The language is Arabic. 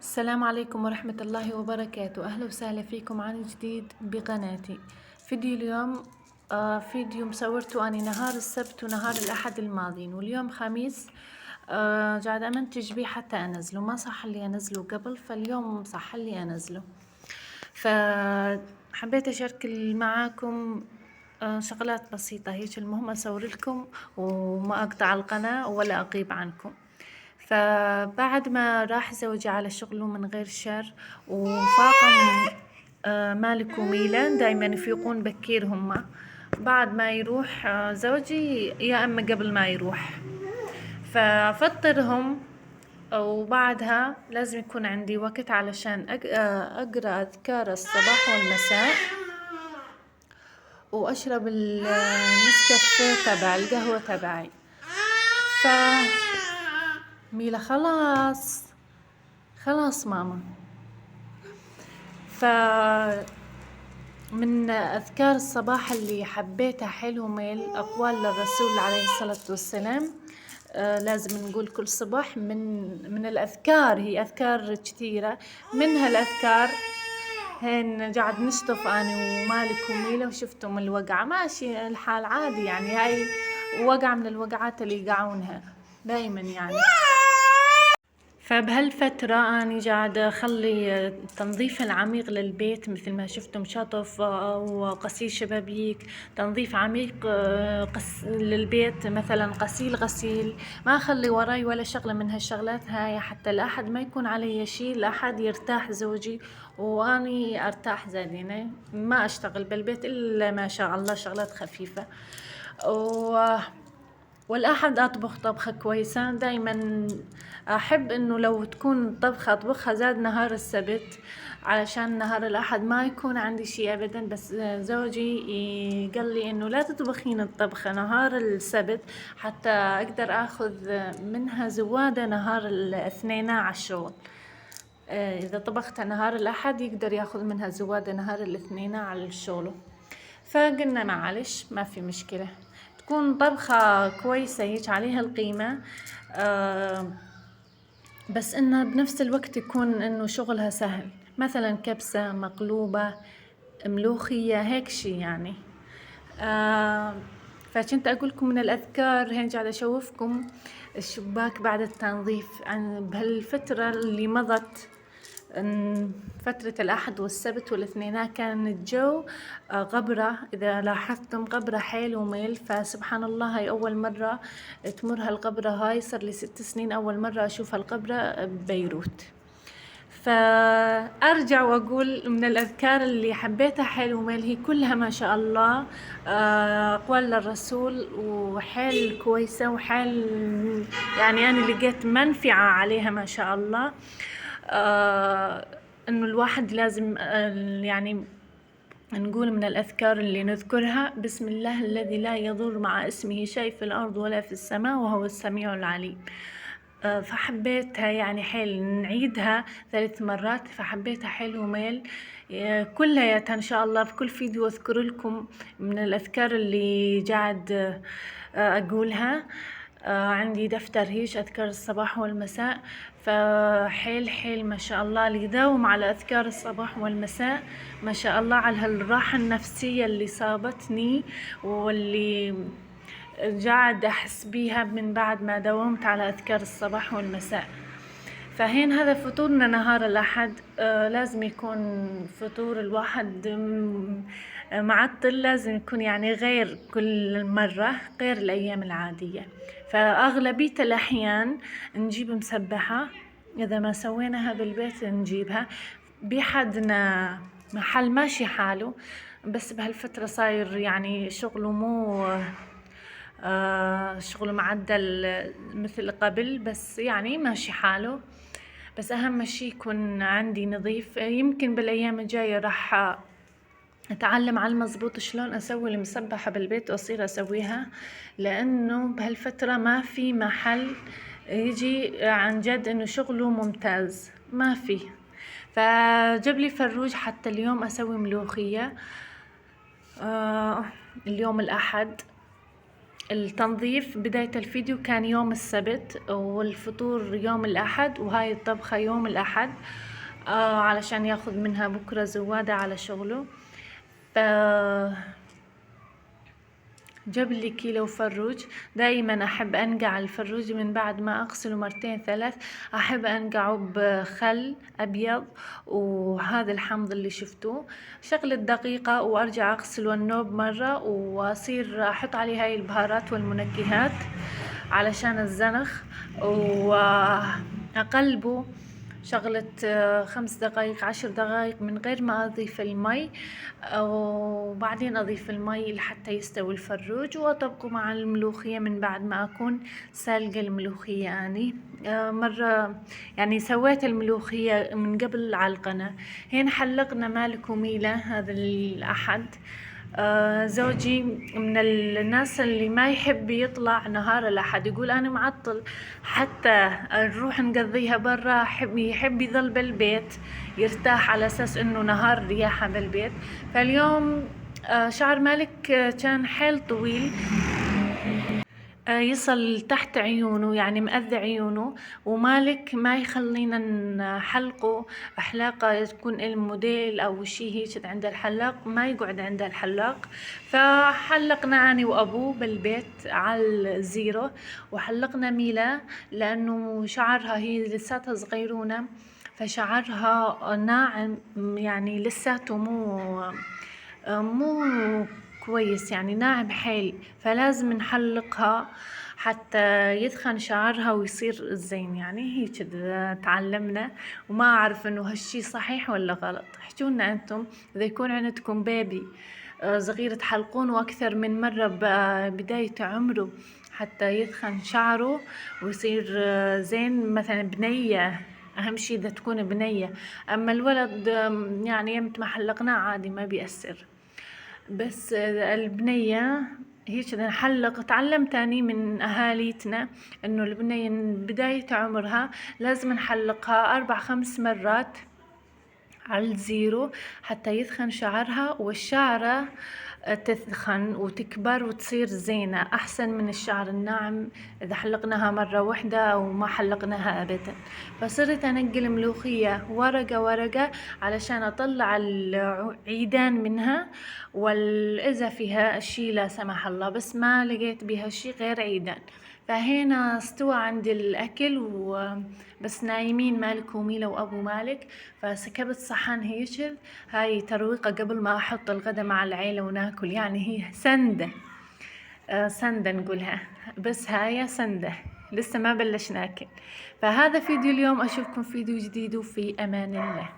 السلام عليكم ورحمة الله وبركاته. أهلا وسهلا فيكم عن جديد بقناتي. فيديو اليوم فيديو مصورته أنا نهار السبت ونهار الأحد الماضيين، واليوم خميس. قاعدة أمنتج بيه حتى أنزله، ما صح لي أنزله قبل، فاليوم صح لي أنزله. فحبيت أشارك معاكم شغلات بسيطة هيك، المهم أصور لكم وما أقطع القناة ولا أغيب عنكم. فبعد ما راح زوجي على شغله من غير شر وفاقم مالك وميلان دايما يفيقون بكير هما، بعد ما يروح زوجي يا أما قبل ما يروح، ففطرهم. وبعدها لازم يكون عندي وقت علشان أقرأ أذكار الصباح والمساء، وأشرب النسكافيه تبع القهوة تبعي. ميلا خلاص ماما. من أذكار الصباح اللي حبيتها حلو ميل أقوال للرسول عليه الصلاة والسلام. لازم نقول كل صباح من الأذكار، هي أذكار كثيرة، منها الأذكار هين قاعد نشطف أنا ومالك وميلا وشفتم الوقعة، ماشي الحال عادي يعني، هاي وقعة من الوقعات اللي يقعونها دايما يعني. فبهالفترة أنا قاعدة أخلي التنظيف العميق للبيت، مثل ما شفتم شطف وغسيل شبابيك، تنظيف عميق للبيت، مثلا غسيل، ما أخلي وراي ولا شغلة من هالشغلات هاي، حتى الأحد ما يكون علي شي، الأحد يرتاح زوجي وأني أرتاح زادين، ما أشتغل بالبيت إلا ما شاء الله شغلات خفيفة. والأحد أطبخ طبخة كويسة، دايما أحب إنه لو تكون طبخة أطبخها زاد نهار السبت، علشان نهار الأحد ما يكون عندي شي أبدا، بس زوجي قال لي إنه لا تطبخين الطبخة نهار السبت حتى أقدر أخذ منها زوادة نهار الاثنين على الشغل. إذا طبختها نهار الأحد يقدر ياخذ منها زوادة نهار الاثنين على الشغل. فقلنا معلش ما في مشكلة، تكون طبخة كويسة هيك عليها القيمة، بس إنها بنفس الوقت يكون إنه شغلها سهل، مثلا كبسة، مقلوبة، ملوخية، هيك شي يعني. فكنت أقولكم من الأذكار هين، قاعدة أشوفكم الشباك بعد التنظيف بهالفترة اللي مضت، فترة الأحد والسبت والاثنين كان الجو غبرة، إذا لاحظتم غبرة حيل وميل، فسبحان الله هاي أول مرة تمر هالغبرة، هاي صار لي 6 سنين أول مرة أشوف هالغبرة ببيروت. فأرجع وأقول من الأذكار اللي حبيتها حيل وميل، هي كلها ما شاء الله أقوال للرسول وحيل كويسة وحيل يعني أنا لقيت منفعة عليها ما شاء الله. إنه الواحد لازم يعني نقول من الأذكار اللي نذكرها: بسم الله الذي لا يضر مع اسمه شيء في الأرض ولا في السماء وهو السميع العليم. فحبيتها يعني حيل، نعيدها 3 مرات، فحبيتها حيل وميل كلها إن شاء الله. بكل فيديو أذكر لكم من الأذكار اللي قاعد أقولها. عندي دفتر هيش أذكار الصباح والمساء، فحيل ما شاء الله اللي يداوم على أذكار الصباح والمساء ما شاء الله على هالراحة النفسية اللي صابتني واللي قاعد أحس بيها من بعد ما داومت على أذكار الصباح والمساء. فهين هذا فطورنا نهار الأحد. لازم يكون فطور الواحد معطل، لازم يكون يعني غير كل مرة، غير الأيام العادية. فأغلبية الأحيان نجيب مسبحة، إذا ما سويناها بالبيت نجيبها. بحدنا محل ماشي حاله، بس بهالفترة صاير يعني شغله مو شغله معدل مثل قبل، بس يعني ماشي حاله. بس أهم شي يكون عندي نظيف. يمكن بالأيام الجاية راح أتعلم على المزبوط شلون أسوي المسبحة بالبيت وأصير أسويها، لأنه بهالفترة ما في محل يجي عن جد إنه شغله ممتاز، ما في. فجاب لي فروج حتى اليوم أسوي ملوخية. اليوم الأحد التنظيف بداية الفيديو كان يوم السبت، والفطور يوم الأحد، وهاي الطبخة يوم الأحد علشان ياخذ منها بكرة زوادة على شغله. ف جاب لي كيلو فروج. دائما احب انقع الفروج من بعد ما اغسله مرتين ثلاث، احب انقعه بخل ابيض وهذا الحمض اللي شفتوه، شغلة دقيقة، وارجع اغسله النوب مرة، واصير احط عليه هاي البهارات والمنكهات علشان الزنخ، واقلبه شغلة 5 دقايق 10 دقايق من غير ما أضيف المي، وبعدين أضيف المي لحتى يستوي الفروج، وأطبقه مع الملوخية من بعد ما أكون سالقة الملوخية. يعني مرة يعني سويت الملوخية من قبل على القناة. هنا حلقنا مالك وميلة هذا الأحد. زوجي من الناس اللي ما يحب يطلع نهار الأحد، يقول أنا معطل حتى نروح نقضيها برا، يحب يظل بالبيت يرتاح على أساس إنه نهار رياحة بالبيت. فاليوم شعر مالك كان حيل طويل، يصل تحت عيونه، يعني مأذي عيونه، ومالك ما يخلينا نحلقه حلاقة تكون الموديل أو شي هيك عند الحلاق، ما يقعد عند الحلاق. فحلقنا أنا وأبوه بالبيت على الزيرو، وحلقنا ميلا لأنه شعرها هي لساتها صغيرونة، فشعرها ناعم، يعني لساته مو كويس، يعني ناعم حيل، فلازم نحلقها حتى يثخن شعرها ويصير زين. يعني هيك تعلمنا، وما أعرف إنه هالشي صحيح ولا غلط. احجولنا أنتم إذا يكون عندكم بيبي صغير تحلقونه أكثر من مرة ببداية عمره حتى يثخن شعره ويصير زين. مثلا بنية، أهم شي إذا تكون بنية، أما الولد يعني يمت ما حلقناه عادي ما بيأثر. بس البنية هيك نحلق. تعلمت تاني من أهاليتنا إنه البنية من بداية عمرها لازم نحلقها 4-5 مرات على الزيرو حتى يثخن شعرها، والشعرة تثخن وتكبر وتصير زينة أحسن من الشعر الناعم إذا حلقناها مرة واحدة أو ما حلقناها أبدا. فصرت أنقل ملوخية ورقة ورقة علشان أطلع العيدان منها، والإذا فيها شي لا سمح الله، بس ما لقيت بها شي غير عيدان. فهنا استوى عندي الأكل، بس نايمين مالك وميلة وأبو مالك، فسكبت صحن هيك. هاي ترويقة قبل ما أحط الغدا مع العيلة وناكل، يعني هي سندة. سندة نقولها، بس هاي سندة لسه ما بلش ناكل. فهذا فيديو اليوم، أشوفكم فيديو جديد، وفي أمان الله.